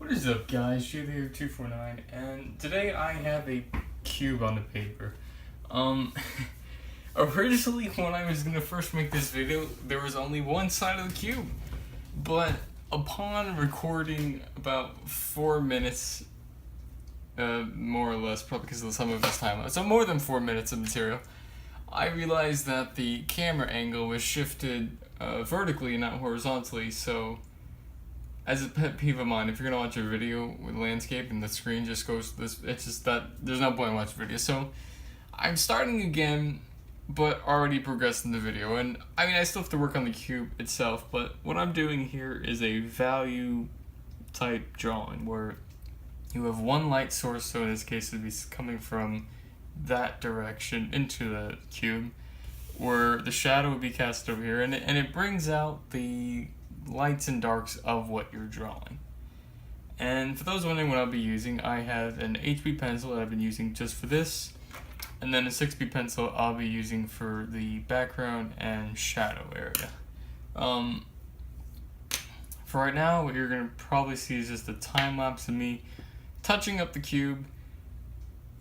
What is up, guys? Here249, and today I have a cube on the paper. Originally when I was gonna first make this video, there was only one side of the cube, but upon recording about 4 minutes, more or less, probably because of some of this time, so more than 4 minutes of material, I realized that the camera angle was shifted vertically, not horizontally. So as a pet peeve of mine, if you're gonna watch a video with landscape and the screen just goes this, it's just that there's no point in watching video. So I'm starting again, but already progressed in the video. And I mean, I still have to work on the cube itself, but what I'm doing here is a value type drawing where you have one light source. So in this case, it'd be coming from that direction into the cube, where the shadow would be cast over here, and it brings out the lights and darks of what you're drawing. And for those wondering what I'll be using, I have an HB pencil that I've been using just for this, and then a 6B pencil I'll be using for the background and shadow area. For right now, what you're going to probably see is just a time lapse of me touching up the cube,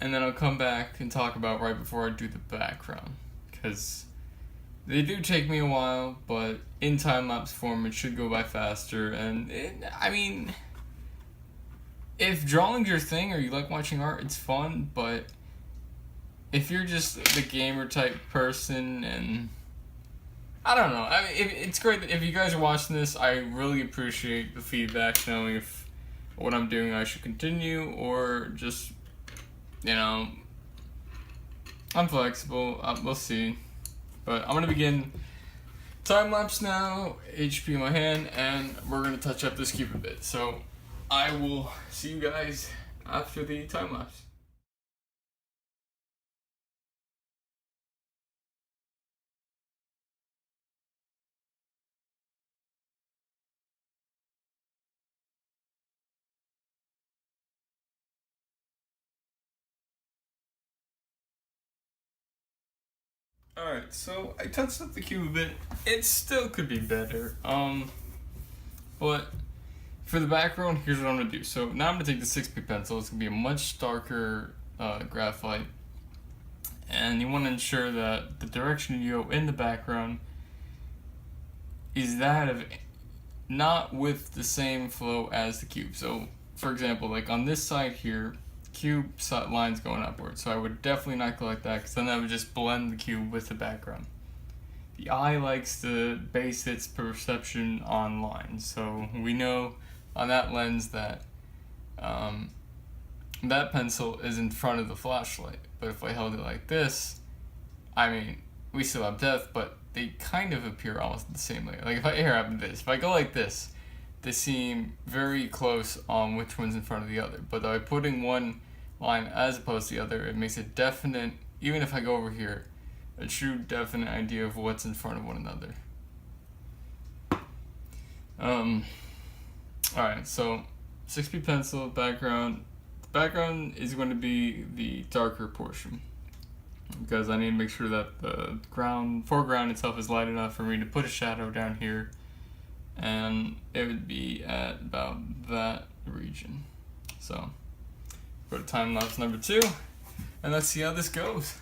and then I'll come back and talk about right before I do the background, because they do take me a while, but in time-lapse form it should go by faster. And I mean, if drawing's your thing or you like watching art, it's fun, but if you're just the gamer type person, and I don't know, I mean, it's great that if you guys are watching this, I really appreciate the feedback, knowing if what I'm doing I should continue or just, you know, I'm flexible, we'll see. But I'm gonna begin time lapse now, HP in my hand, and we're gonna touch up this cube a bit. So I will see you guys after the time lapse. Alright, so I touched up the cube a bit. It still could be better. But for the background, here's what I'm gonna do. So now I'm gonna take the 6B pencil. It's gonna be a much darker graphite. And you wanna ensure that the direction you go in the background is that of not with the same flow as the cube. So for example, like on this side here, cube lines going upward, so I would definitely not go like that, because then that would just blend the cube with the background. The eye likes to base its perception on lines, so we know on that lens that that pencil is in front of the flashlight. But if I held it like this, I mean, we still have depth, but they kind of appear almost the same way. Like if I go like this, they seem very close on which one's in front of the other. But by putting one line as opposed to the other, it makes a definite, even if I go over here, a true definite idea of what's in front of one another. Alright, so 6B pencil, background. The background is going to be the darker portion, because I need to make sure that the foreground itself is light enough for me to put a shadow down here, and it would be at about that region. So go to time lapse number 2, and let's see how this goes.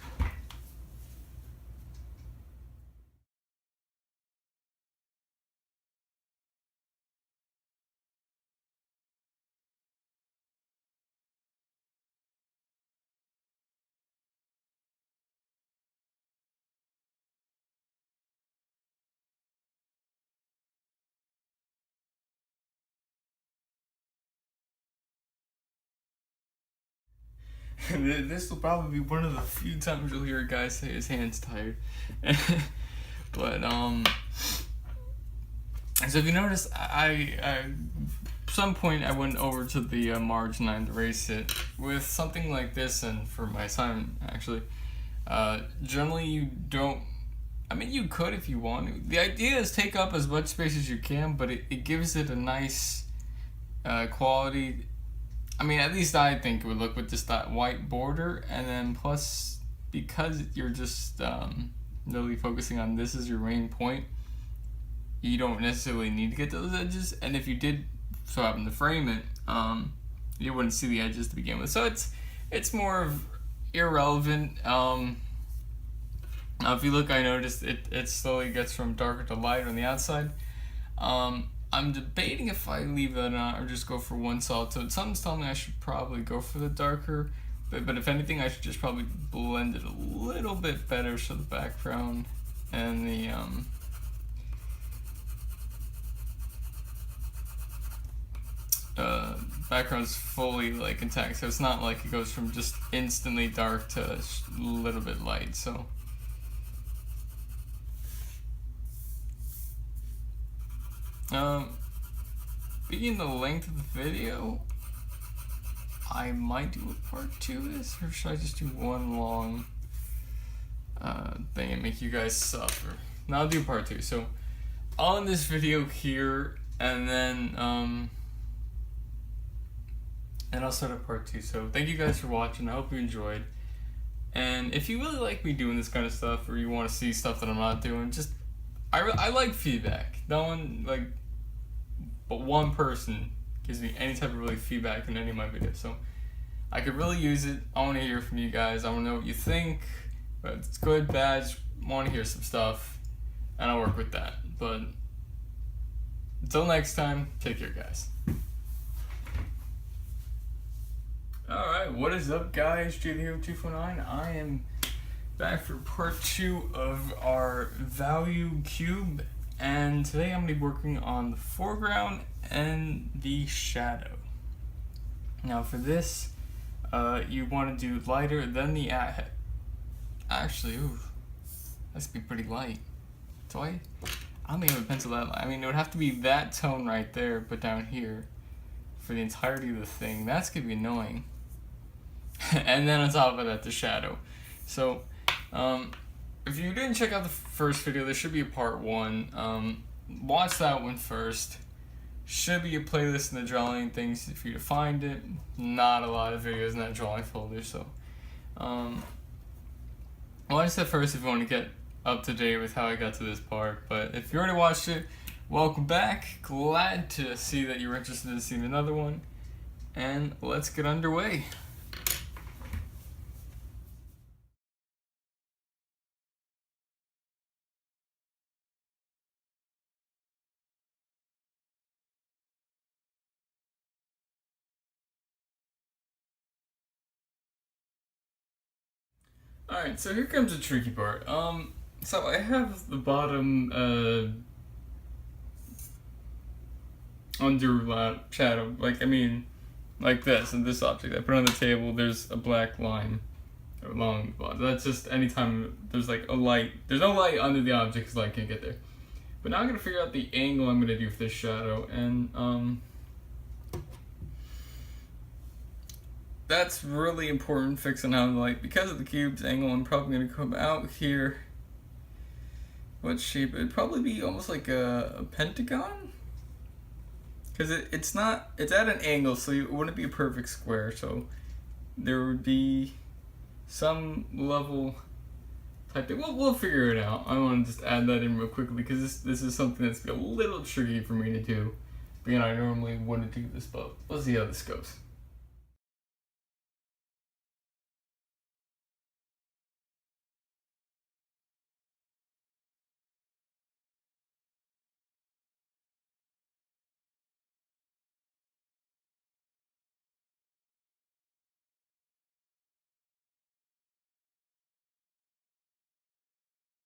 This will probably be one of the few times you'll hear a guy say his hand's tired. But so if you notice, I some point I went over to the margin and erased it with something like this. And for my assignment, actually, generally you don't, I mean, you could if you want to. The idea is take up as much space as you can, but it gives it a nice quality. I mean, at least I think it would look with just that white border, and then plus, because you're just really focusing on this as your main point, you don't necessarily need to get those edges. And if you did so happen to frame it, you wouldn't see the edges to begin with. So it's more of irrelevant. Now if you look, I noticed it slowly gets from darker to lighter on the outside. I'm debating if I leave that on or just go for one solid tone. Something's telling me I should probably go for the darker, but if anything, I should just probably blend it a little bit better so the background and the background's fully like intact, so it's not like it goes from just instantly dark to a little bit light. So being the length of the video, I might do a part 2 of this, or should I just do one long thing and make you guys suffer? Now I'll do part 2. So I'll end this video here, and then and I'll start a part 2. So thank you guys for watching. I hope you enjoyed. And if you really like me doing this kind of stuff, or you want to see stuff that I'm not doing, just I like feedback. No one, like, but one person gives me any type of really feedback in any of my videos. So I could really use it. I want to hear from you guys. I want to know what you think. But it's good, bad. Just want to hear some stuff, and I'll work with that. But until next time, take care, guys. Alright, what is up, guys? JTheHero249. I am back for part 2 of our value cube, and today I'm going to be working on the foreground and the shadow. Now for this, you want to do lighter than the actually, ooh, that's gonna be pretty light. So I don't think I have a pencil that light. I mean, it would have to be that tone right there, but down here for the entirety of the thing. That's gonna be annoying. And then on top of that, the shadow. So if you didn't check out the first video, there should be a part 1. Watch that one first. Should be a playlist in the drawing things for you to find it. Not a lot of videos in that drawing folder, so watch that first if you want to get up to date with how I got to this part. But if you already watched it, welcome back. Glad to see that you're interested in seeing another one, and let's get underway. Alright, so here comes the tricky part. So I have the bottom underlap shadow, like this, and this object. I put it on the table, there's a black line along the bottom. That's just anytime there's like a light, there's no light under the object because light can't get there. But now I'm gonna figure out the angle I'm gonna do for this shadow, and that's really important, fixing out the light. Because of the cube's angle, I'm probably going to come out here. What shape? It'd probably be almost like a pentagon? Because it's at an angle, so it wouldn't be a perfect square. So there would be some level type thing. We'll figure it out. I want to just add that in real quickly because this is something that's a little tricky for me to do. But, I normally wouldn't do this, but let's see how this goes.